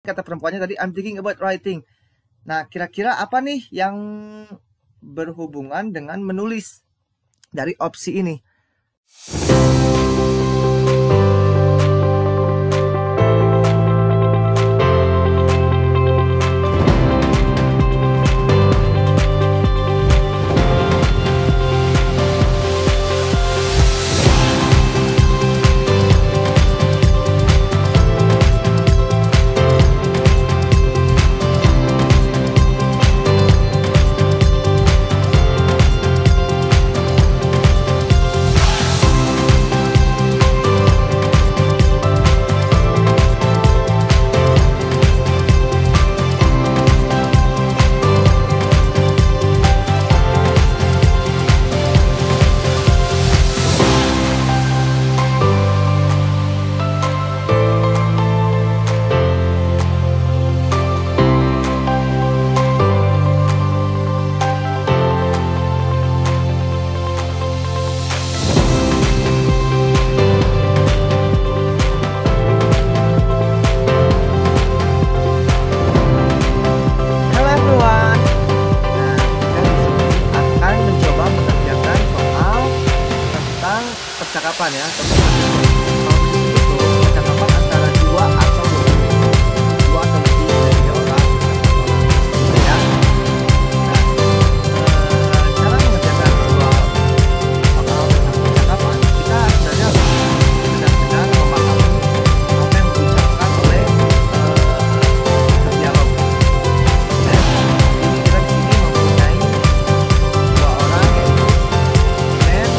kata perempuannya tadi, I'm thinking about writing. Nah, kira-kira apa nih yang berhubungan dengan menulis dari opsi ini? Percakapan ya, percakapan antara dua atau lebih dari tiga orang ya. Nah, cara mengerjakan sebuah percakapan, kita sebenarnya benar-benar memahami apa yang diucapkan oleh dialog. Ini kita di sini mempunyai dua orang, yaitu man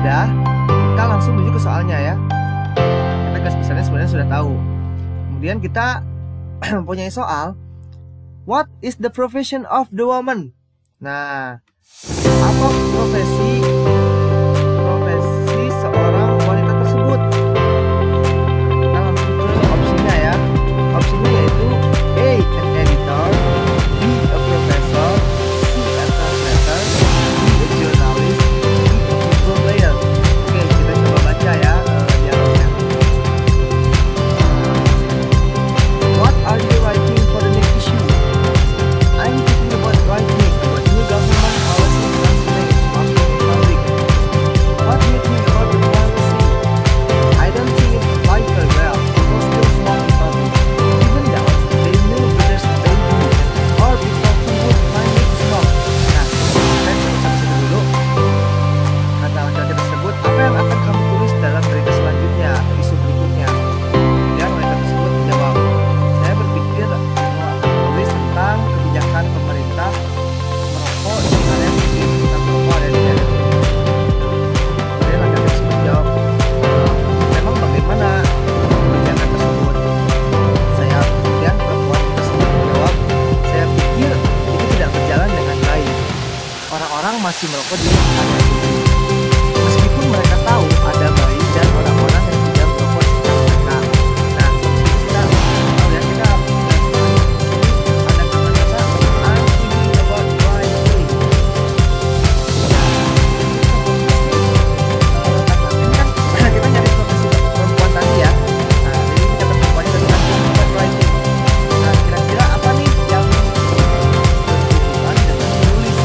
dan kita langsung menuju ke soalnya ya. Kita garis besarnya sebenarnya sudah tahu. Kemudian kita mempunyai soal, what is the profession of the woman? Nah, apa profesi seorang wanita tersebut? Kita langsung ke opsinya ya. Opsinya yaitu A, an editor, B, a professor, C, a translator, D, a journalist, player. Oke, kita coba baca ya dialognya. What are you writing for the next issue? I'm thinking about writing about new government policy transformation of the public. What do you think about the policy? I don't think it applies very well. People still smoke in public, even though they knew better than they do, or people who would find it smoke. Nah, kita sampai situ dulu. Kata laki-laki tersebut, apa yang akan kamu tulis dalam berita selanjutnya atau isu berikutnya? Dan wanita tersebut menjawab, saya berpikir bahwa akan menulis tentang kebijakan pemerintah merokok di area publik, tentang merokok area di area publik. Kemudian laki-laki tersebut menjawab, memang bagaimana kebijakan tersebut? Kemudian perempuan tersebut menjawab, saya pikir itu tidak berjalan dengan baik. Orang-orang masih merokok di area publik. Meskipun mereka tahu ada bayi dan orang-orang yang tidak merokok di sekitar mereka. Nah, kita tahu ya, kita ada kata-kata I'm thinking about writing. Nah, ini kan kita nyari profesi perempuan tadi ya. Nah, jadi kata perempuannya tadi I'm thinking about writing. Nah, kira-kira apa nih yang berhubungan dengan menulis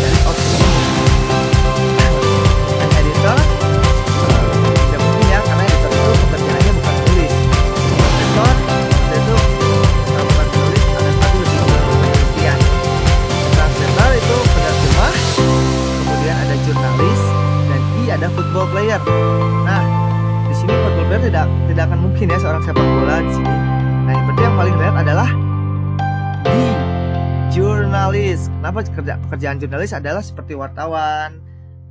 dari opsi ini? Editor tidak mungkin ya, karena editor itu pekerjaannya bukan menulis. Profesor itu bukan menulis, tapi lebih ke penelitian. Translator itu penerjemah. Kemudian ada jurnalis, dan I ada football player. Nah, di sini football player tidak akan mungkin ya seorang sepak bola di sini. Nah, yang penting yang paling rare adalah D, jurnalis. Kenapa pekerjaan jurnalis adalah seperti wartawan?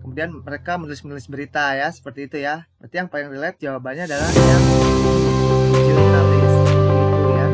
Kemudian mereka menulis berita ya, seperti itu ya. Berarti yang paling relate jawabannya adalah yang jurnalis, gitu ya.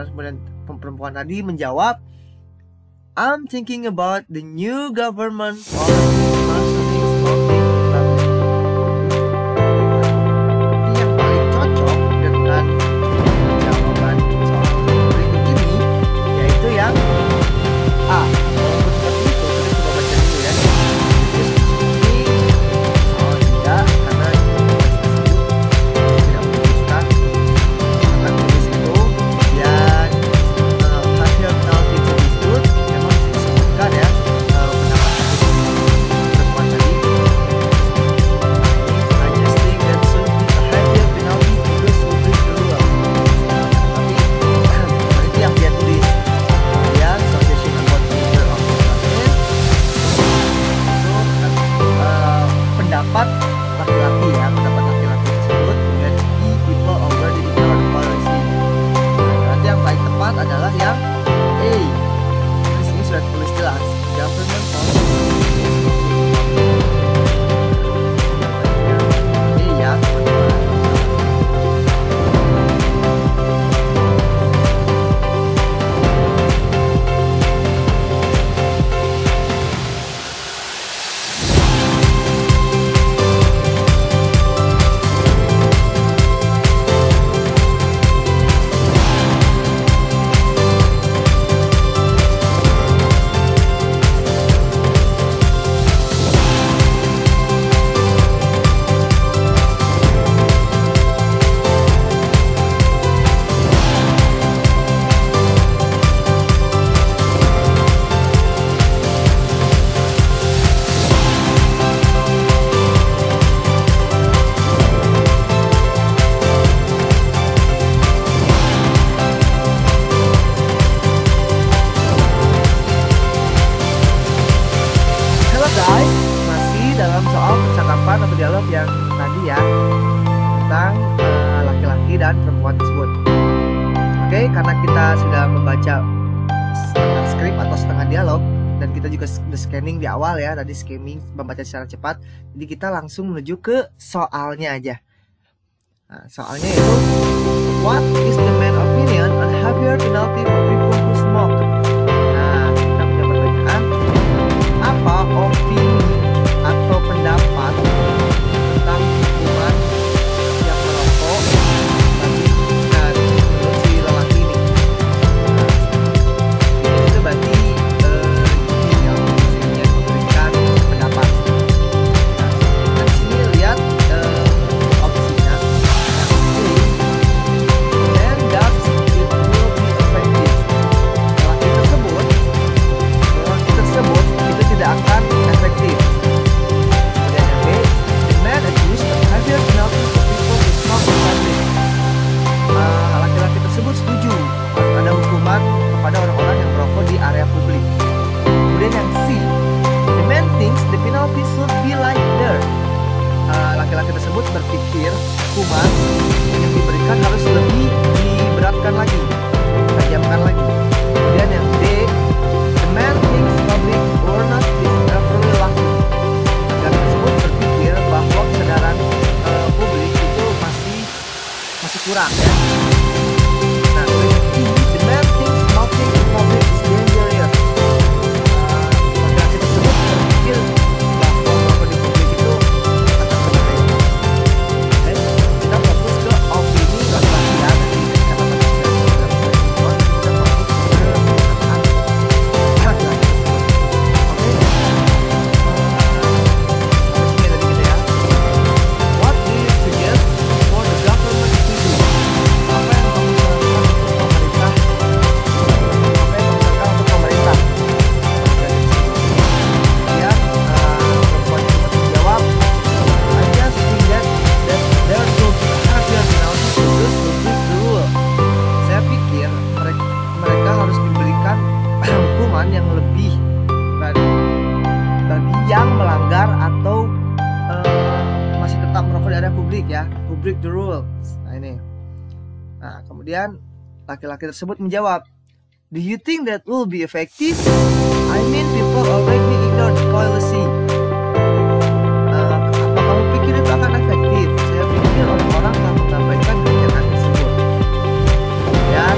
kemudian perempuan tadi menjawab, I'm thinking about the new government policy concerning smoking in public. Yang paling cocok dengan jawaban soal berikut ini yaitu yang A. Walaupun seperti itu, kita coba baca dulu ya. Oh tidak, karena tidak menuliskan tentang tulis itu. Dan hasil penalti tersebut memang disebutkan ya pendapat perempuan tadi. I just think that should be a higher penalty because we break the rule. Tapi itu yang dia tulis. Kemudian suggestion about behavior of women itu pendapat laki-laki ya, pendapat laki-laki tersebut. Kemudian people already ignore the policy. Berarti yang paling tepat adalah yang A. Di sini sudah tulis jelas government policy. A ya, teman-teman. Halo guys, masih dalam soal percakapan atau dialog yang tadi ya tentang laki-laki dan perempuan tersebut. Oke, karena kita sudah membaca setengah skrip atau setengah dialog dan kita juga sudah scanning di awal ya, tadi scanning membaca secara cepat. Jadi kita langsung menuju ke soalnya aja. Nah, soalnya itu what is the main opinion on heavier penalty for people who smoke? Nah, kita punya pertanyaan, apa opini atau pendapat tentang hukuman yang merokok bagi menurut si lelaki ini? Ini itu berarti yang memberikan pendapat. Nah, di sini lihat opsinya yang A, and that it will be effective. Lelaki tersebut itu tidak akan efektif. Kemudian yang B, the man accused of heavier penalty for people who smoke in public. Laki-laki tersebut setuju ada hukuman kepada orang-orang yang merokok di area publik. Kemudian yang C, the man thinks the penalty should be lighter. Laki-laki tersebut berpikir hukuman yang diberikan harus lebih diberatkan lagi, tajamkan lagi. Kemudian yang D, the man thinks public awareness is very lacking. Laki-laki tersebut berpikir bahwa kesadaran publik itu masih kurang ya. Nah, kemudian E, the man thinks smoking in public is dangerous. Laki-laki tersebut berpikir bahwa merokok di publik itu sangat berbahaya. Oke, kita fokus ke opini laki-laki ya. Nanti kata-kata kita fokus ke perkataan laki-laki tersebut. Oke, ini tadi gitu ya. What do you suggest for the government to do? Apa yang kamu sarankan untuk pemerintah? Apa yang kamu sarankan untuk pemerintah? Kemudian perempuan tersebut menjawab, I just think that there should be a higher penalty for those who break the rule. Saya pikir mereka harus diberikan hukuman yang lebih bagi yang melanggar atau masih tetap merokok di area publik ya, who break the rule. Nah ini. Nah kemudian laki-laki tersebut menjawab, do you think that will be effective? I mean people already ignore the policy. Apa kamu pikir itu akan efektif? Saya pikir orang-orang telah mengabaikan kebijakan tersebut. Dan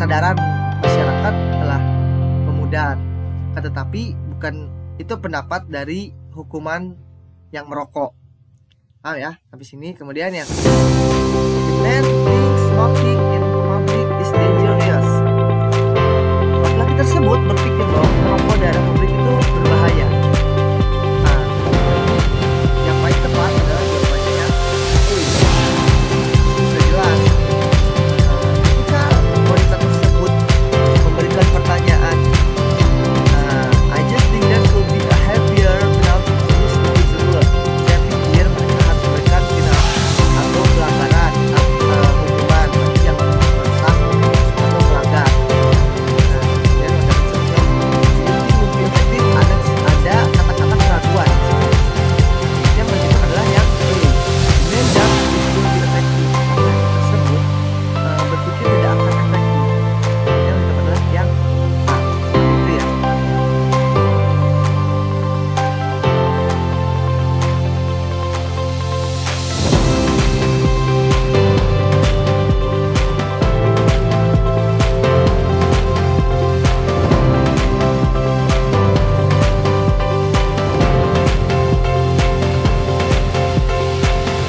kesadaran masyarakat telah memudar. Tetapi bukan itu pendapat dari hukuman yang merokok. Ya, habis ini kemudian yang the man thinks smoking